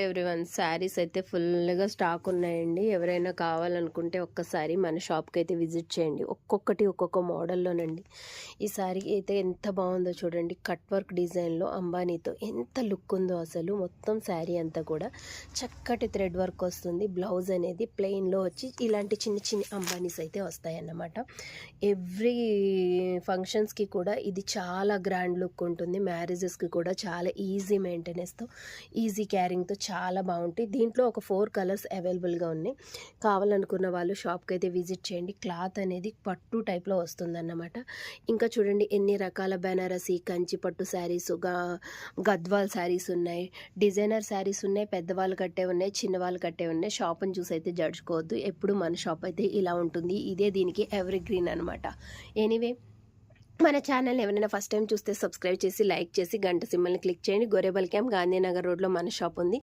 Everyone saris అయితే ఫుల్గా stock ఉన్నాయండి. ఎవరైనా కావాలనుకుంటే ఒక్కసారి మన షాప్కి అయితే విజిట్ చేయండి. ఒక్కొక్కటి ఒక్కొక్క మోడల్లోనండి. ఈ శారీ అయితే ఎంత బాగుందో చూడండి. కట్ వర్క్ డిజైన్లో అంబానీతో ఎంత లుక్ ఉందో అసలు. మొత్తం శారీ అంతా కూడా చక్కటి థ్రెడ్ వర్క్ వస్తుంది. బ్లౌజ్ అనేది ప్లెయిన్లో వచ్చి ఇలాంటి చిన్న చిన్న అంబానీస్ అయితే వస్తాయన్నమాట. ఎవ్రీ ఫంక్షన్స్కి కూడా ఇది చాలా గ్రాండ్ లుక్ ఉంటుంది. మ్యారేజెస్కి కూడా చాలా ఈజీ మెయింటెనెన్స్తో, ఈజీ క్యారింగ్తో చాలా బాగుంటాయి. దీంట్లో ఒక 4 కలర్స్ అవైలబుల్గా ఉన్నాయి. కావాలనుకున్న వాళ్ళు షాప్కి అయితే విజిట్ చేయండి. క్లాత్ అనేది పట్టు టైప్లో వస్తుందన్నమాట. ఇంకా చూడండి ఎన్ని రకాల బెనారసీ, కంచి పట్టు శారీస్, గద్వాల్ శారీస్ ఉన్నాయి, డిజైనర్ శారీస్ ఉన్నాయి, పెద్దవాళ్ళు కట్టే ఉన్నాయి, చిన్నవాళ్ళు కట్టే ఉన్నాయి. షాప్ని చూసి అయితే జడ్చుకోవద్దు. ఎప్పుడు మన షాప్ అయితే ఇలా ఉంటుంది. ఇదే దీనికి ఎవర్ గ్రీన్ అనమాట. ఎనీవే, మన ఛానల్ ఎవరైనా ఫస్ట్ టైం చూస్తే సబ్స్క్రైబ్ చేసి, లైక్ చేసి, గంట సింబల్ని క్లిక్ చేయండి. గొరేబల్ క్యాంప్, గాంధీనగర్ రోడ్లో మన షాప్ ఉంది.